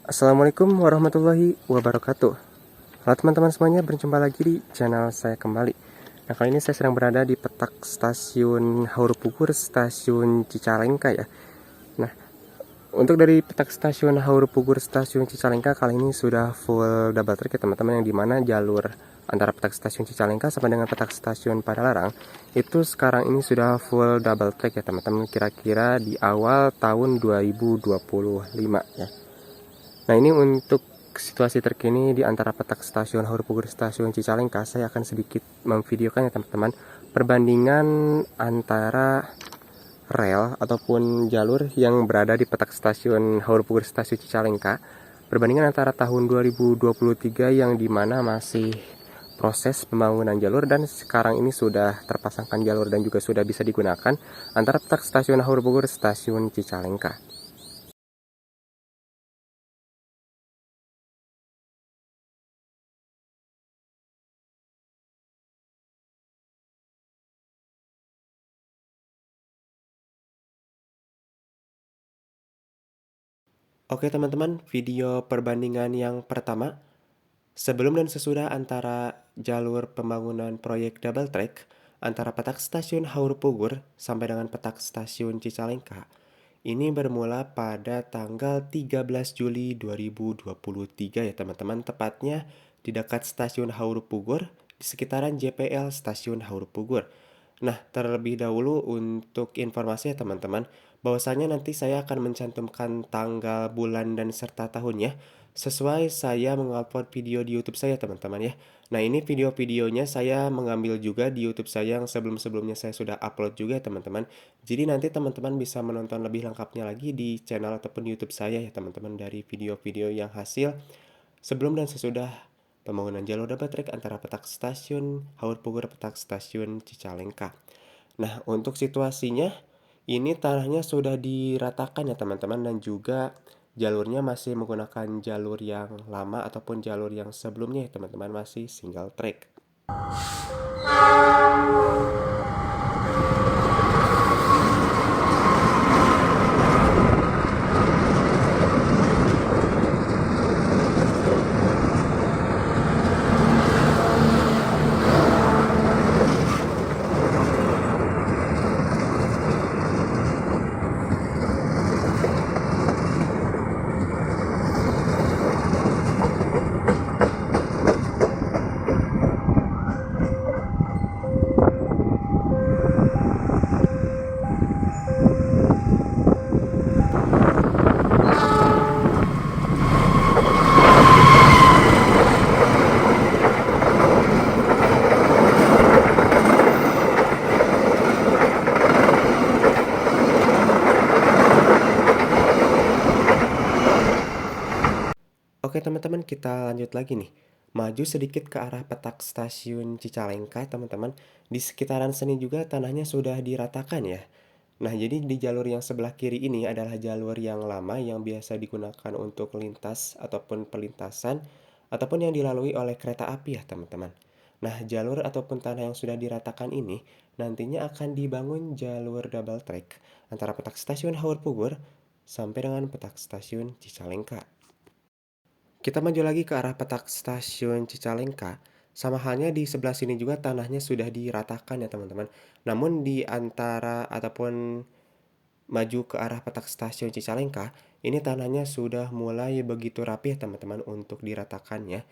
Assalamualaikum warahmatullahi wabarakatuh. Halo teman-teman semuanya, berjumpa lagi di channel saya kembali. Nah, kali ini saya sedang berada di petak stasiun Haur Pugur, stasiun Cicalengka ya. Nah, untuk dari petak stasiun Haur Pugur, stasiun Cicalengka kali ini sudah full double track ya teman-teman, yang dimana jalur antara petak stasiun Cicalengka sampai dengan petak stasiun Padalarang itu sekarang ini sudah full double track ya teman-teman, kira-kira di awal tahun 2025 ya. Nah, ini untuk situasi terkini di antara petak stasiun Haur Pugur, stasiun Cicalengka. Saya akan sedikit memvideokan ya teman-teman, perbandingan antara rel ataupun jalur yang berada di petak stasiun Haur Pugur, stasiun Cicalengka, perbandingan antara tahun 2023 yang dimana masih proses pembangunan jalur dan sekarang ini sudah terpasangkan jalur dan juga sudah bisa digunakan, antara petak stasiun Haur Pugur, stasiun Cicalengka. Oke teman-teman, video perbandingan yang pertama, sebelum dan sesudah antara jalur pembangunan proyek double track antara petak stasiun Haur Pugur sampai dengan petak stasiun Cicalengka, ini bermula pada tanggal 13 Juli 2023 ya teman-teman, tepatnya di dekat stasiun Haur Pugur, di sekitaran JPL stasiun Haur Pugur. Nah, terlebih dahulu untuk informasi ya teman-teman, bahwasanya nanti saya akan mencantumkan tanggal, bulan, dan serta tahunnya sesuai saya mengupload video di YouTube saya teman-teman ya. Nah, ini video-videonya saya mengambil juga di YouTube saya yang sebelum-sebelumnya saya sudah upload juga ya teman-teman. Jadi nanti teman-teman bisa menonton lebih lengkapnya lagi di channel ataupun di YouTube saya ya teman-teman, dari video-video yang hasil sebelum dan sesudah pembangunan jalur double track antara petak stasiun Haur Pugur petak stasiun Cicalengka. Nah, untuk situasinya ini tanahnya sudah diratakan ya teman-teman, dan juga jalurnya masih menggunakan jalur yang lama ataupun jalur yang sebelumnya ya teman-teman, masih single track. Oke teman-teman, kita lanjut lagi nih. Maju sedikit ke arah petak stasiun Cicalengka teman-teman. Di sekitaran sini juga tanahnya sudah diratakan ya. Nah, jadi di jalur yang sebelah kiri ini adalah jalur yang lama yang biasa digunakan untuk lintas ataupun perlintasan ataupun yang dilalui oleh kereta api ya teman-teman. Nah, jalur ataupun tanah yang sudah diratakan ini nantinya akan dibangun jalur double track antara petak stasiun Haur Pugur sampai dengan petak stasiun Cicalengka. Kita maju lagi ke arah petak stasiun Cicalengka. Sama halnya di sebelah sini juga tanahnya sudah diratakan ya teman-teman. Namun di antara ataupun maju ke arah petak stasiun Cicalengka, ini tanahnya sudah mulai begitu rapi ya teman-teman untuk diratakannya.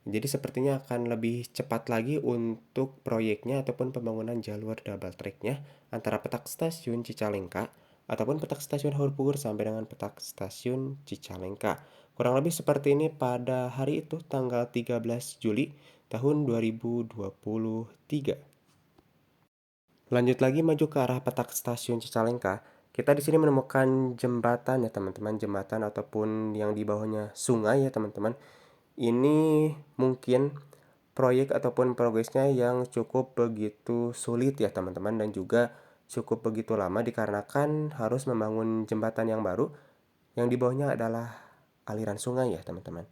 Jadi sepertinya akan lebih cepat lagi untuk proyeknya ataupun pembangunan jalur double tracknya antara petak stasiun Cicalengka ataupun petak stasiun Haur Pugur sampai dengan petak stasiun Cicalengka. Kurang lebih seperti ini pada hari itu tanggal 13 Juli tahun 2023. Lanjut lagi maju ke arah petak stasiun Cicalengka. Kita di sini menemukan jembatan ya teman-teman, jembatan ataupun yang di bawahnya sungai ya teman-teman. Ini mungkin proyek ataupun progresnya yang cukup begitu sulit ya teman-teman, dan juga cukup begitu lama dikarenakan harus membangun jembatan yang baru yang di bawahnya adalah aliran sungai ya teman-teman.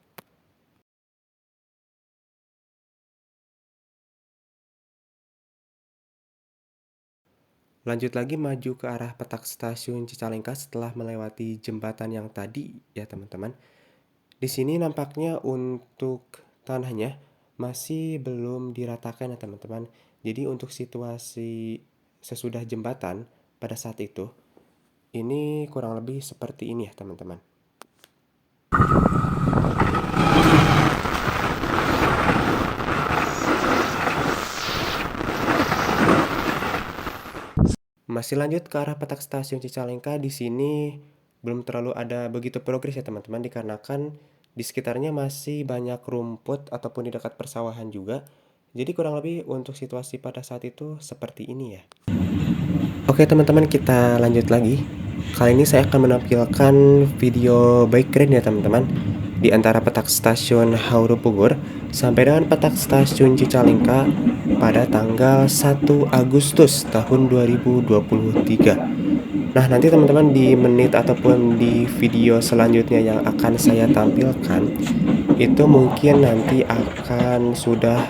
Lanjut lagi maju ke arah petak stasiun Cicalengka setelah melewati jembatan yang tadi ya teman-teman. Di sini nampaknya untuk tanahnya masih belum diratakan ya teman-teman. Jadi untuk situasi sesudah jembatan pada saat itu, ini kurang lebih seperti ini ya teman-teman. Masih lanjut ke arah petak stasiun Cicalengka, di sini belum terlalu ada begitu progres ya teman-teman, dikarenakan di sekitarnya masih banyak rumput ataupun di dekat persawahan juga. Jadi kurang lebih untuk situasi pada saat itu seperti ini ya. Oke teman-teman, kita lanjut lagi. Kali ini saya akan menampilkan video bike ride ya teman-teman, di antara petak stasiun Hauru Pugur sampai dengan petak stasiun Cicalengka pada tanggal 1 Agustus tahun 2023. Nah, nanti teman-teman di menit ataupun di video selanjutnya yang akan saya tampilkan, itu mungkin nanti akan sudah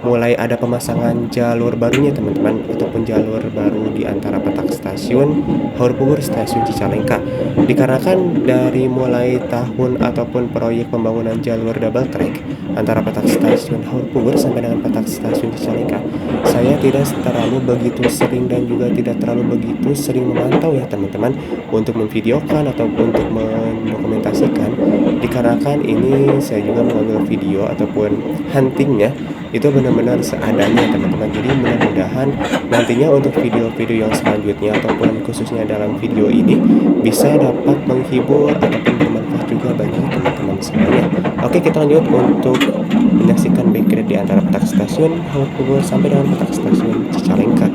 mulai ada pemasangan jalur barunya teman-teman, ataupun jalur baru di antara petak stasiun Haur Pugur stasiun Cicalengka. Dikarenakan dari mulai tahun ataupun proyek pembangunan jalur double track antara petak stasiun Haur Pugur sampai dengan petak stasiun Cicalengka, saya tidak terlalu begitu sering dan juga tidak terlalu begitu sering memantau ya teman-teman, untuk memvideokan ataupun untuk mendokumentasikan, dikarenakan ini saya juga mengambil video ataupun huntingnya itu benar-benar seadanya teman-teman. Jadi mudah-mudahan nantinya untuk video-video yang selanjutnya ataupun khususnya dalam video ini bisa dapat menghibur ataupun bermanfaat juga bagi teman-teman semuanya. Oke, kita lanjut untuk menyaksikan background di antara petak stasiun Haur Pugur sampai dengan petak stasiun Cicalengka.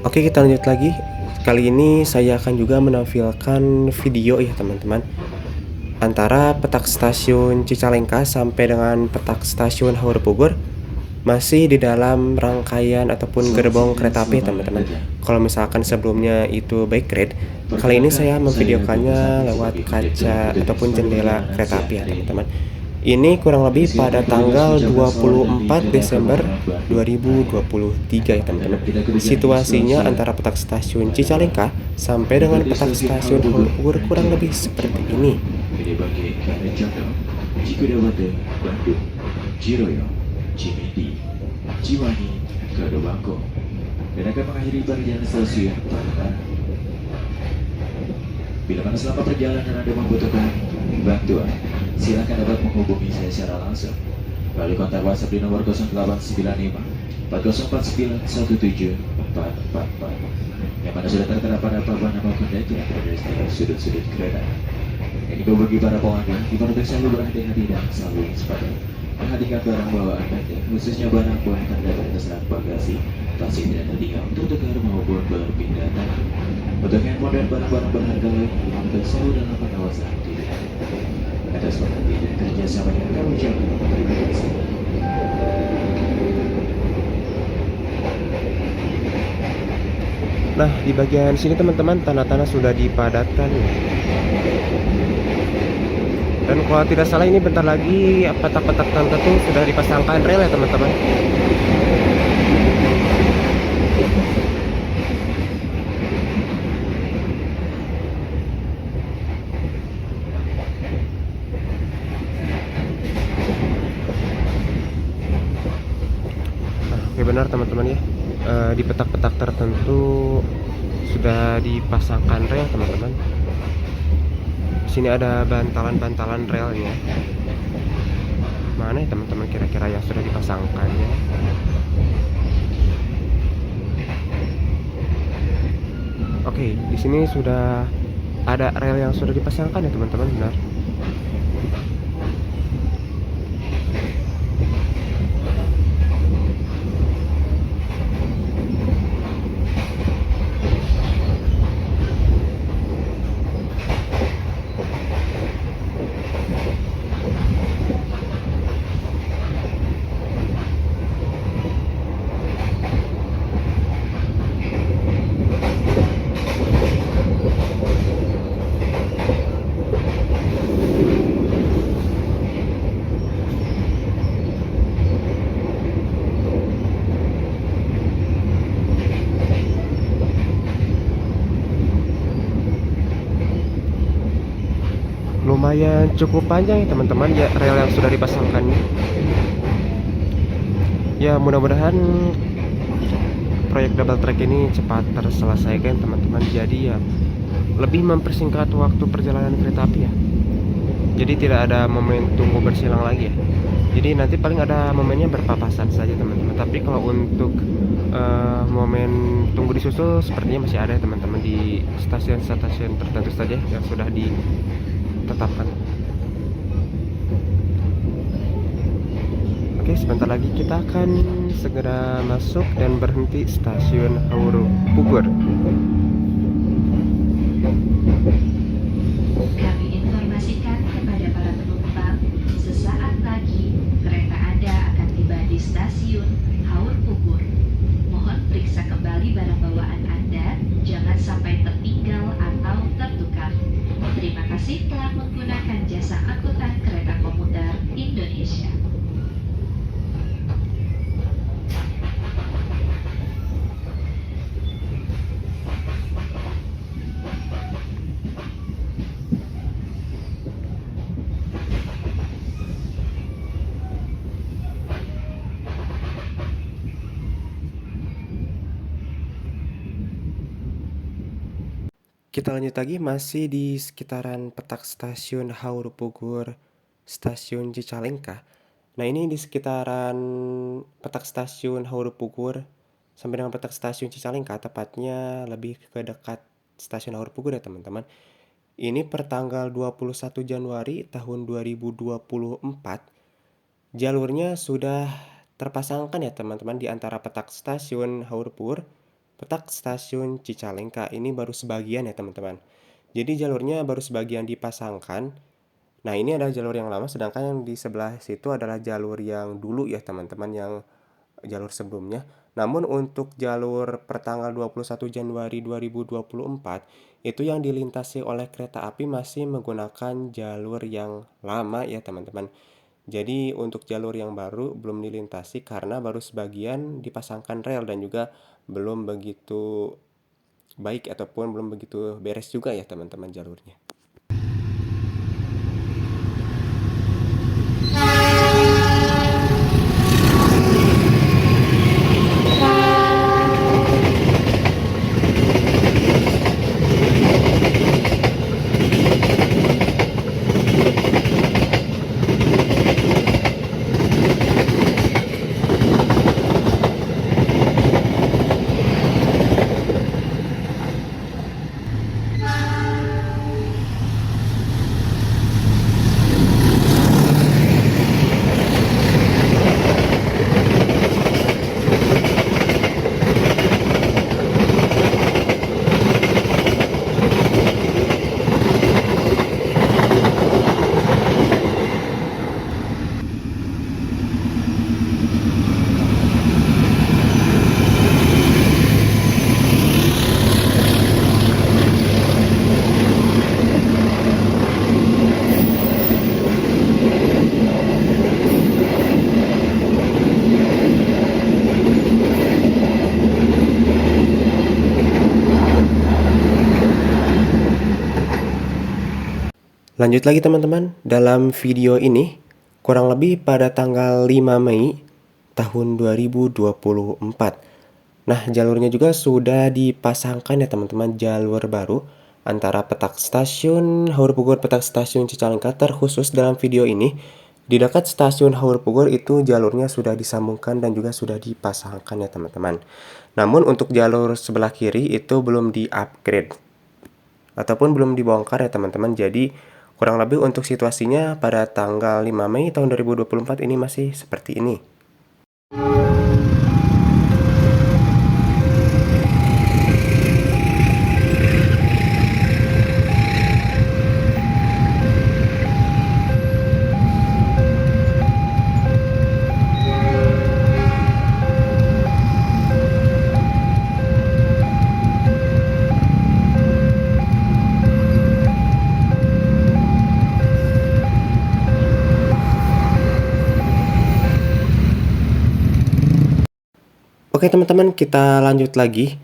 Oke, kita lanjut lagi. Kali ini saya akan juga menampilkan video ya teman-teman, antara petak stasiun Cicalengka sampai dengan petak stasiun Haur Bogor masih di dalam rangkaian ataupun gerbong kereta api teman-teman. Kalau misalkan sebelumnya itu by grade, kali ini saya memvideokannya lewat kaca ataupun jendela kereta api ya teman-teman. Ini kurang lebih pada tanggal 24 Desember 2023 ya teman-teman. Situasinya antara petak stasiun Cicalengka sampai dengan petak stasiun Haur Bogor kurang lebih seperti ini. Ciwangi, Gado Bangkok, dan akan mengakhiri perjalanan stasiun Pangandaran. Bila mana selama perjalanan Anda membutuhkan bantuan, silakan dapat menghubungi saya secara langsung melalui kontak WhatsApp di nomor 0895 4049 17444 yang mana sudah tertera pada papan nama kondektur yang berada di sudut-sudut kereta. Ini bagi para pengguna, diperlukan selalu berhati-hati dan selalu waspada. Perhatikan barang bawaan Anda, khususnya barang buah terdapat terserap bagasi, pasti tidak tertinggal untuk tukar maupun berpindah tangan. Untuk handphone dan barang-barang berharga lain, diperlukan selalu dalam pengawasan tidak. Atas perhatian dan kerjasama yang kami ucapkan, terima kasih. Nah, di bagian sini teman-teman, tanah-tanah sudah dipadatkan. Dan kalau tidak salah ini bentar lagi petak-petak tertentu sudah dipasangkan rel ya teman-teman. Oke, benar teman-teman ya. Di petak-petak tertentu sudah dipasangkan rel teman-teman. Sini ada bantalan-bantalan relnya. Mana ya teman-teman kira-kira yang sudah dipasangkannya? Oke, di sini sudah ada rel yang sudah dipasangkan ya teman-teman, benar. Lumayan cukup panjang ya teman-teman ya rel yang sudah dipasangkannya. Ya mudah-mudahan proyek double track ini cepat terselesaikan teman-teman. Jadi ya lebih mempersingkat waktu perjalanan kereta api ya. Jadi tidak ada momen tunggu bersilang lagi ya. Jadi nanti paling ada momennya berpapasan saja teman-teman. Tapi kalau untuk momen tunggu disusul sepertinya masih ada teman-teman di stasiun-stasiun tertentu saja yang sudah ditetapkan. Oke, sebentar lagi kita akan segera masuk dan berhenti stasiun Hauru Pugur. Kami informasikan kepada para penumpang, sesaat lagi kereta Anda akan tiba di stasiun Haur Pugur. Mohon periksa kembali barang bawaan Anda, jangan sampai tertinggal atau tertukar. Terima kasih telah menggunakan jasa angkutan kereta komuter Indonesia. Kita lanjut lagi masih di sekitaran petak stasiun Haur Pugur, stasiun Cicalengka. Nah, ini di sekitaran petak stasiun Haur Pugur sampai dengan petak stasiun Cicalengka, tepatnya lebih ke dekat stasiun Haur Pugur ya teman-teman. Ini per tanggal 21 Januari tahun 2024. Jalurnya sudah terpasangkan ya teman-teman di antara petak stasiun Haur Pugur, petak stasiun Cicalengka. Ini baru sebagian ya teman-teman. Jadi jalurnya baru sebagian dipasangkan. Nah, ini adalah jalur yang lama, sedangkan yang di sebelah situ adalah jalur yang dulu ya teman-teman, yang jalur sebelumnya. Namun untuk jalur pertanggal 21 Januari 2024 itu yang dilintasi oleh kereta api masih menggunakan jalur yang lama ya teman-teman. Jadi untuk jalur yang baru belum dilintasi karena baru sebagian dipasangkan rel dan juga belum begitu baik ataupun belum begitu beres juga ya teman-teman jalurnya. Lanjut lagi teman-teman, dalam video ini kurang lebih pada tanggal 5 Mei tahun 2024. Nah, jalurnya juga sudah dipasangkan ya teman-teman, jalur baru antara petak stasiun Haur Pugur petak stasiun Cicalengka. Terkhusus dalam video ini di dekat stasiun Haur Pugur itu jalurnya sudah disambungkan dan juga sudah dipasangkan ya teman-teman. Namun untuk jalur sebelah kiri itu belum di-upgrade ataupun belum dibongkar ya teman-teman. Jadi kurang lebih untuk situasinya pada tanggal 5 Mei tahun 2024 ini masih seperti ini. Oke teman-teman, kita lanjut lagi.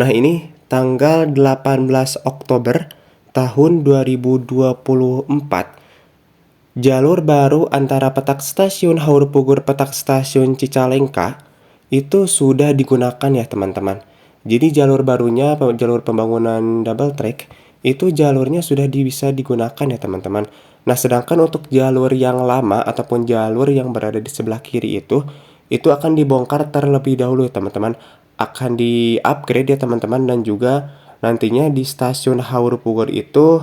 Nah, ini tanggal 18 Oktober tahun 2024. Jalur baru antara petak stasiun Haur Pugur petak stasiun Cicalengka itu sudah digunakan ya teman-teman. Jadi jalur barunya, jalur pembangunan double track, itu jalurnya sudah bisa digunakan ya teman-teman. Nah, sedangkan untuk jalur yang lama ataupun jalur yang berada di sebelah kiri itu akan dibongkar terlebih dahulu ya teman-teman. akan di-upgrade ya teman-teman, dan juga nantinya di stasiun Haur Pugur itu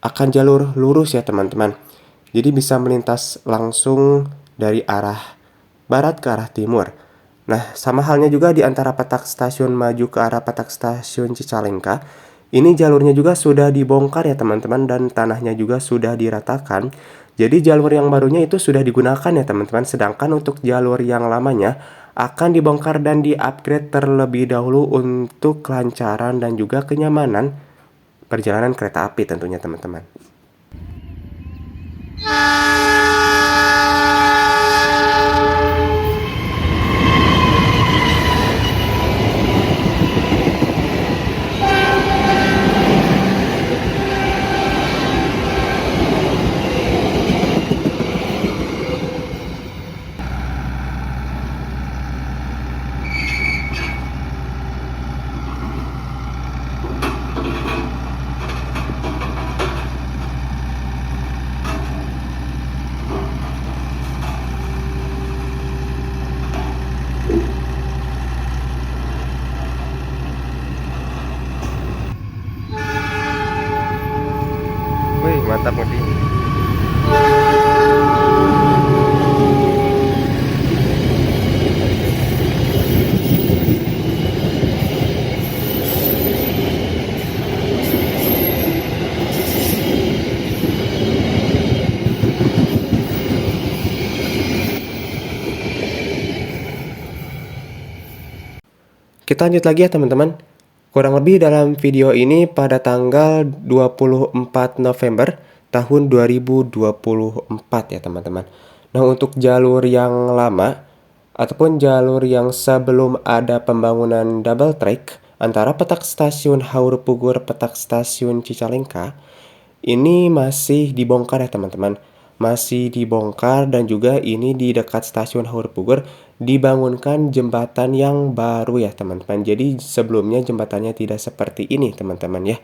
akan jalur lurus ya teman-teman. Jadi bisa melintas langsung dari arah barat ke arah timur. Nah, sama halnya juga di antara petak stasiun maju ke arah petak stasiun Cicalengka. Ini jalurnya juga sudah dibongkar ya teman-teman, dan tanahnya juga sudah diratakan. Jadi jalur yang barunya itu sudah digunakan ya teman-teman. Sedangkan untuk jalur yang lamanya akan dibongkar dan di-upgrade terlebih dahulu untuk kelancaran dan juga kenyamanan perjalanan kereta api tentunya teman-teman. Wih, mantap Mudi. Kita lanjut lagi ya teman-teman. Kurang lebih dalam video ini pada tanggal 24 November tahun 2024 ya teman-teman. Nah, untuk jalur yang lama ataupun jalur yang sebelum ada pembangunan double track antara petak stasiun Haur Pugur petak stasiun Cicalengka ini masih dibongkar ya teman-teman. Masih dibongkar, dan juga ini di dekat stasiun Haur Pugur dibangunkan jembatan yang baru ya teman-teman. Jadi sebelumnya jembatannya tidak seperti ini teman-teman ya.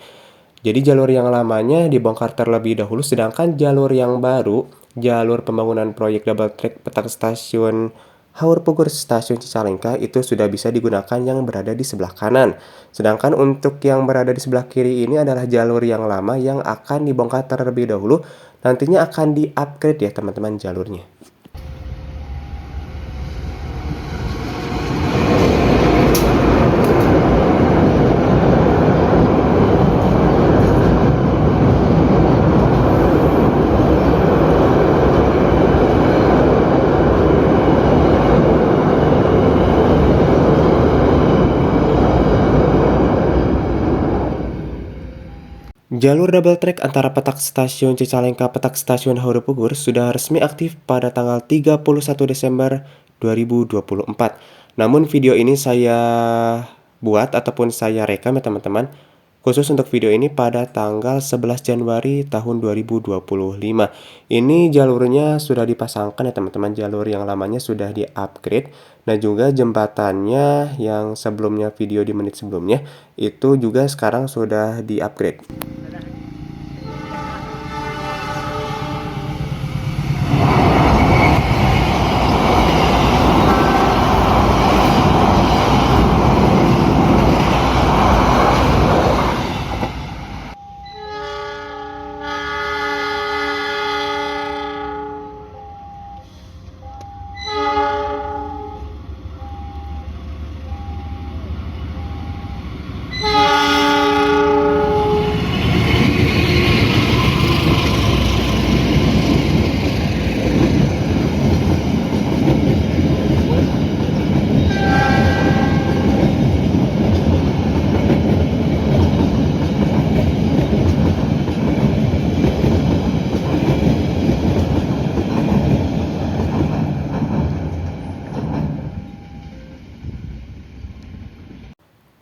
Jadi jalur yang lamanya dibongkar terlebih dahulu, sedangkan jalur yang baru, jalur pembangunan proyek double track petak stasiun Haur Pugur stasiun Cicalengka itu sudah bisa digunakan yang berada di sebelah kanan. Sedangkan untuk yang berada di sebelah kiri ini adalah jalur yang lama yang akan dibongkar terlebih dahulu. Nantinya akan di-upgrade ya teman-teman jalurnya. Jalur double track antara petak stasiun Cicalengka petak stasiun Haur Pugur sudah resmi aktif pada tanggal 31 Desember 2024. Namun video ini saya buat ataupun saya rekam ya teman-teman, khusus untuk video ini pada tanggal 11 Januari tahun 2025. Ini jalurnya sudah dipasangkan ya teman-teman, jalur yang lamanya sudah di-upgrade. Nah, juga jembatannya yang sebelumnya video di menit sebelumnya itu juga sekarang sudah di-upgrade.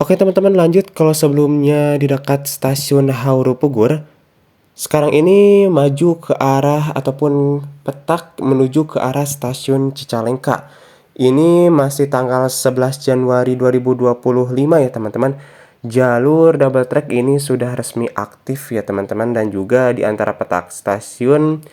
Oke teman-teman, lanjut. Kalau sebelumnya di dekat stasiun Haur Pugur, sekarang ini maju ke arah ataupun petak menuju ke arah stasiun Cicalengka. Ini masih tanggal 11 Januari 2025 ya teman-teman. Jalur double track ini sudah resmi aktif ya teman-teman, dan juga di antara petak stasiun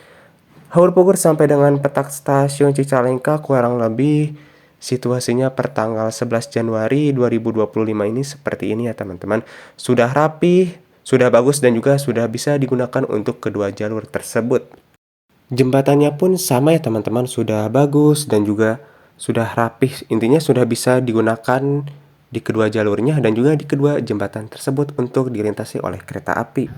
Haur Pugur sampai dengan petak stasiun Cicalengka kurang lebih situasinya per tanggal 11 Januari 2025 ini seperti ini ya teman-teman. Sudah rapi, sudah bagus dan juga sudah bisa digunakan untuk kedua jalur tersebut. Jembatannya pun sama ya teman-teman, sudah bagus dan juga sudah rapih. Intinya sudah bisa digunakan di kedua jalurnya dan juga di kedua jembatan tersebut untuk dilintasi oleh kereta api.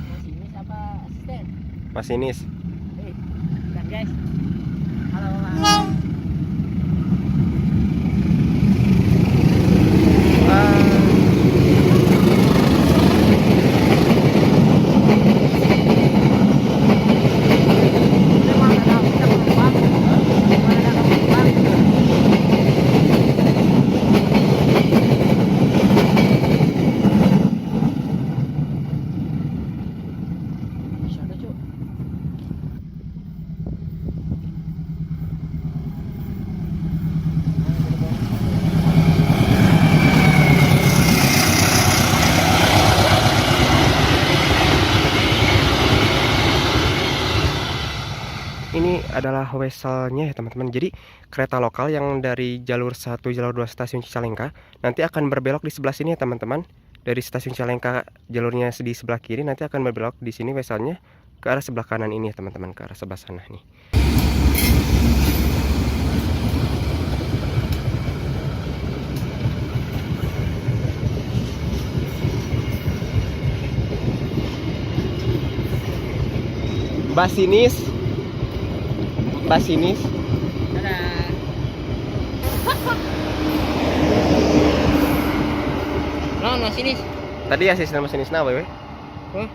Masinis apa asisten? Masinis. Bentar guys. Halo Mas. Ini adalah weselnya ya teman-teman. Jadi kereta lokal yang dari jalur 1, jalur 2 stasiun Cicalengka nanti akan berbelok di sebelah sini ya teman-teman. Dari stasiun Cicalengka jalurnya di sebelah kiri nanti akan berbelok di sini weselnya ke arah sebelah kanan ini ya teman-teman, ke arah sebelah sana nih. Basinis. Basinis. Dadah. Non masinis. Tadi asisten masinis nawe we. Hah?